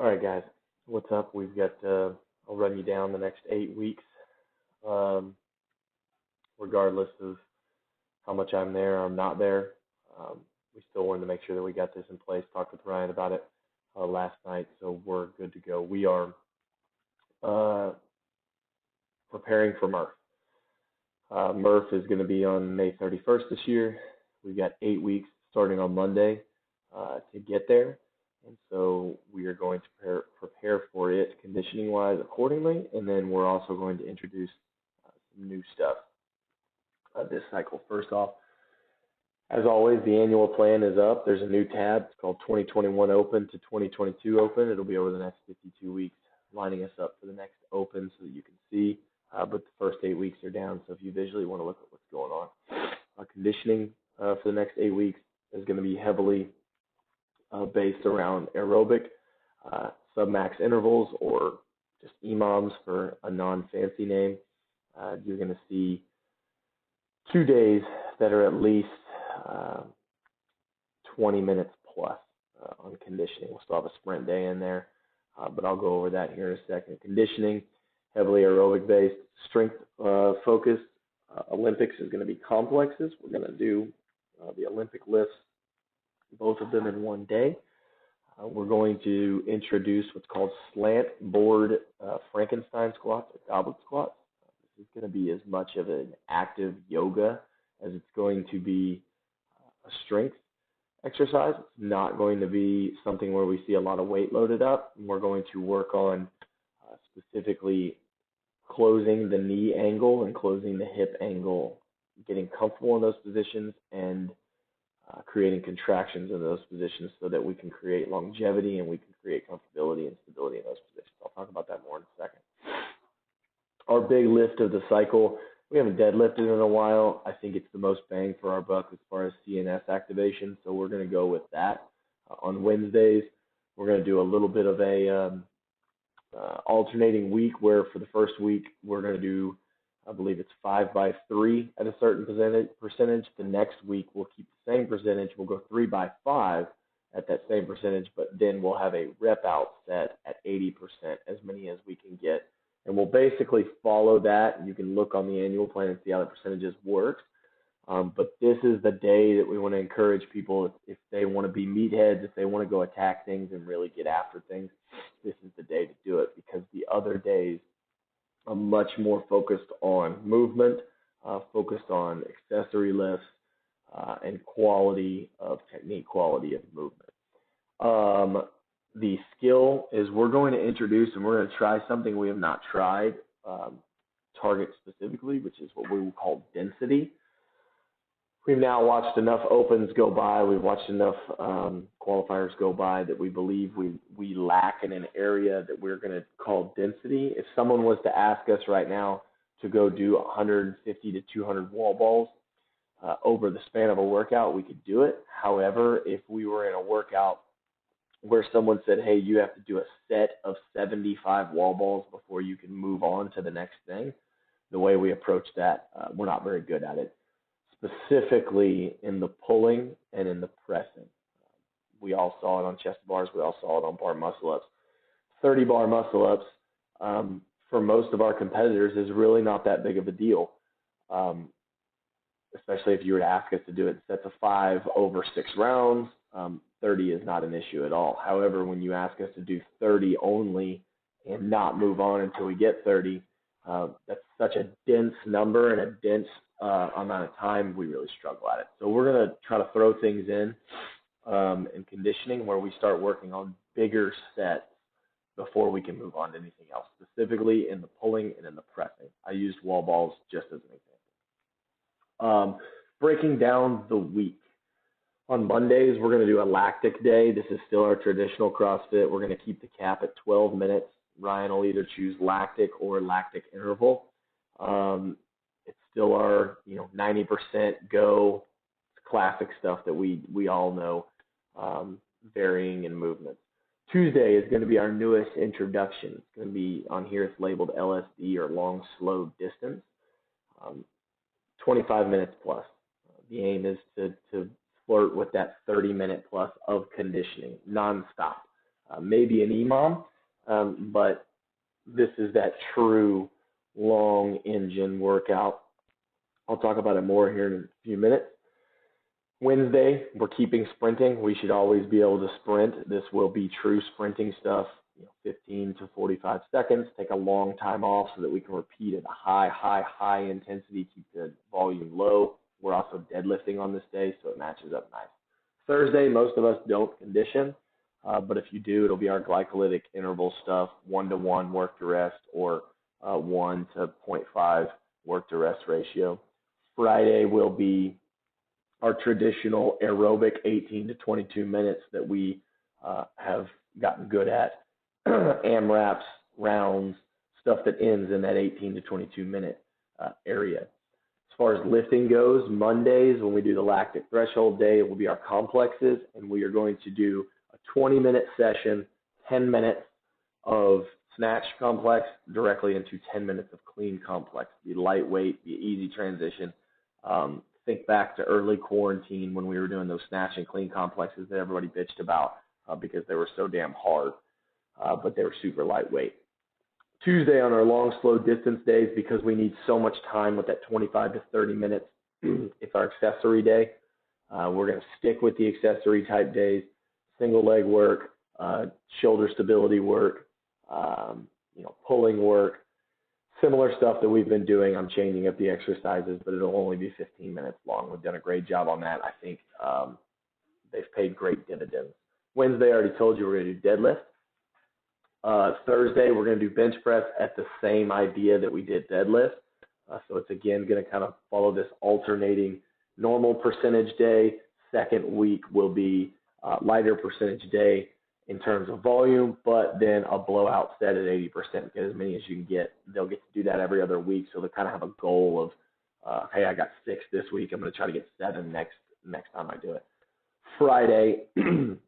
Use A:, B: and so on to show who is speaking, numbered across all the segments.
A: All right, guys, what's up? We've got, I'll run you down the next 8 weeks, um, regardless of how much I'm there or I'm not there. We still wanted to make sure that we got this in place. Talked with Ryan about it last night, so we're good to go. We are uh, preparing for Murph. Murph is going to be on May 31st this year. We've got 8 weeks starting on Monday to get there. And so we are going to prepare for it conditioning wise accordingly. And then we're also going to introduce some new stuff this cycle. First off, as always, the annual plan is up. There's a new tab. It's called 2021 Open to 2022 Open. It'll be over the next 52 weeks, lining us up for the next Open so that you can see. But the first 8 weeks are down, so if you visually want to look at what's going on. Conditioning for the next 8 weeks is going to be heavily based around aerobic, submax intervals, or just EMOMs for a non-fancy name. You're going to see 2 days that are at least 20 minutes plus on conditioning. We'll still have a sprint day in there, but I'll go over that here in a second. Conditioning, heavily aerobic based, strength focused. Olympics is going to be complexes. We're going to do the Olympic lifts, both of them in one day. We're going to introduce what's called slant board Frankenstein squats or goblet squats. This is going to be as much of an active yoga as it's going to be a strength exercise. It's not going to be something where we see a lot of weight loaded up. We're going to work on specifically closing the knee angle and closing the hip angle, getting comfortable in those positions and creating contractions in those positions so that we can create longevity and we can create comfortability and stability in those positions. I'll talk about that more in a second. Our big lift of the cycle, we haven't deadlifted in a while. I think it's the most bang for our buck as far as CNS activation, so we're going to go with that. On Wednesdays, we're going to do a little bit of a alternating week where for the first week we're going to do, I believe it's 5 by 3 at a certain percentage. The next week we'll keep the same percentage. We'll go 3 by 5 at that same percentage, but then we'll have a rep out set at 80%, as many as we can get. And we'll basically follow that. You can look on the annual plan and see how the percentages work. But this is the day that we want to encourage people if they want to be meatheads, if they want to go attack things and really get after things, this is the day to do it, because the other days are much more focused on movement, focused on accessory lifts, and quality of technique, quality of movement. The skill is we're going to introduce and we're going to try something we have not tried, target specifically, which is what we will call density. We've now watched enough opens go by. We've watched enough qualifiers go by that we believe we lack in an area that we're going to call density. If someone was to ask us right now to go do 150 to 200 wall balls over the span of a workout, we could do it. However, if we were in a workout where someone said, hey, you have to do a set of 75 wall balls before you can move on to the next thing, the way we approach that, we're not very good at it. Specifically in the pulling and in the pressing. We all saw it on chest bars. We all saw it on bar muscle ups. 30 bar muscle ups for most of our competitors is really not that big of a deal, especially if you were to ask us to do it in sets of 5 over 6 rounds. 30 is not an issue at all. However, when you ask us to do 30 only and not move on until we get 30, that's such a dense number and a dense amount of time, we really struggle at it. So we're going to try to throw things in conditioning where we start working on bigger sets before we can move on to anything else, specifically in the pulling and in the pressing. I used wall balls just as an example. Breaking down the week. On Mondays, we're going to do a lactic day. This is still our traditional CrossFit. We're going to keep the cap at 12 minutes. Ryan will either choose lactic or lactic interval. It's still our 90% go classic stuff that we all know, varying in movements. Tuesday is going to be our newest introduction. It's going to be on here. It's labeled LSD or long slow distance, 25 minutes plus. The aim is to flirt with that 30-minute plus of conditioning nonstop. maybe an EMOM, but this is that true long engine workout. I'll talk about it more here in a few minutes. Wednesday, we're keeping sprinting. We should always be able to sprint. This will be true sprinting stuff, 15 to 45 seconds. Take a long time off so that we can repeat at a high intensity, keep the volume low. We're also deadlifting on this day, so it matches up nice. Thursday, most of us don't condition, but if you do, it'll be our glycolytic interval stuff, 1-to-1 work to rest or 1 to 0.5 work to rest ratio. Friday will be our traditional aerobic 18 to 22 minutes that we have gotten good at. AMRAPs, rounds, stuff that ends in that 18 to 22 minute area. As far as lifting goes, Mondays when we do the lactic threshold day, it will be our complexes, and we are going to do a 20-minute session, 10 minutes of snatch complex directly into 10 minutes of clean complex. Be lightweight, be easy transition. Think back to early quarantine when we were doing those snatch and clean complexes that everybody bitched about because they were so damn hard, but they were super lightweight. Tuesday on our long, slow distance days, because we need so much time with that 25 to 30 minutes, it's our accessory day. We're going to stick with the accessory type days, single leg work, shoulder stability work, pulling work, similar stuff that we've been doing. I'm changing up the exercises, but it'll only be 15 minutes long. We've done a great job on that. I think they've paid great dividends. Wednesday, I already told you we're going to do deadlift. Thursday, we're going to do bench press at the same idea that we did deadlift. So it's, again, going to kind of follow this alternating normal percentage day. Second week will be lighter percentage day in terms of volume, but then a blowout set at 80%. Get as many as you can get. They'll get to do that every other week, so they kind of have a goal of, hey, I got 6 this week. I'm going to try to get 7 next time I do it. Friday, I'm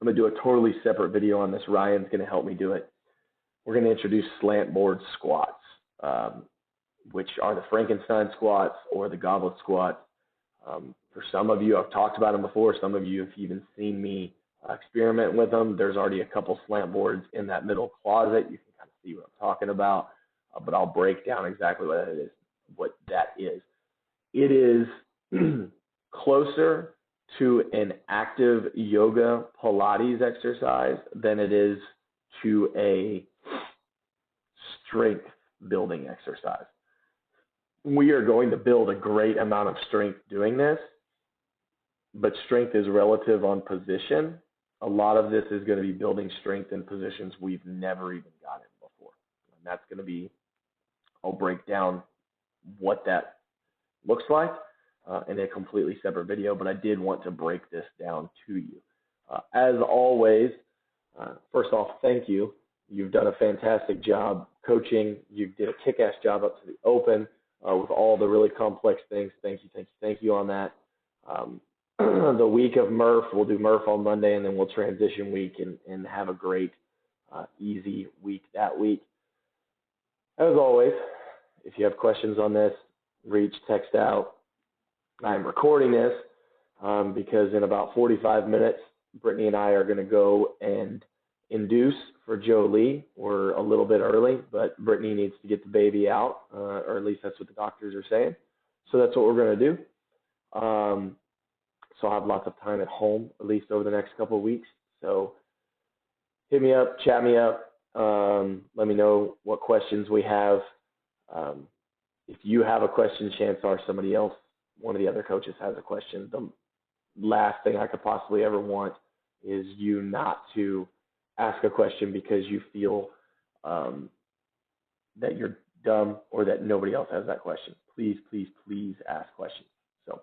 A: going to do a totally separate video on this. Ryan's going to help me do it. We're going to introduce slant board squats, which are the Frankenstein squats or the goblet squats. For some of you, I've talked about them before. Some of you have even seen me experiment with them. There's already a couple slant boards in that middle closet. You can kind of see what I'm talking about, but I'll break down exactly what that is. It is closer to an active yoga Pilates exercise than it is to a strength building exercise. We are going to build a great amount of strength doing this, but strength is relative on position. A lot of this is going to be building strength in positions we've never even gotten before. And that's going to be, I'll break down what that looks like in a completely separate video, but I did want to break this down to you. As always, first off, thank you. You've done a fantastic job coaching. You did a kick-ass job up to the open with all the really complex things. Thank you on that. The week of Murph, we'll do Murph on Monday, and then we'll transition week and have a great, easy week that week. As always, if you have questions on this, reach, text out. I'm recording this because in about 45 minutes, Brittany and I are going to go and induce for Joe Lee. We're a little bit early, but Brittany needs to get the baby out, or at least that's what the doctors are saying. So that's what we're going to do. So I'll have lots of time at home, at least over the next couple of weeks. So hit me up, chat me up. Let me know what questions we have. If you have a question, chances are somebody else, one of the other coaches, has a question. The last thing I could possibly ever want is you not to ask a question because you feel that you're dumb or that nobody else has that question. Please, please, please ask questions. So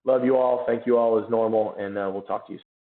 A: love you all. Thank you all as normal, and we'll talk to you soon.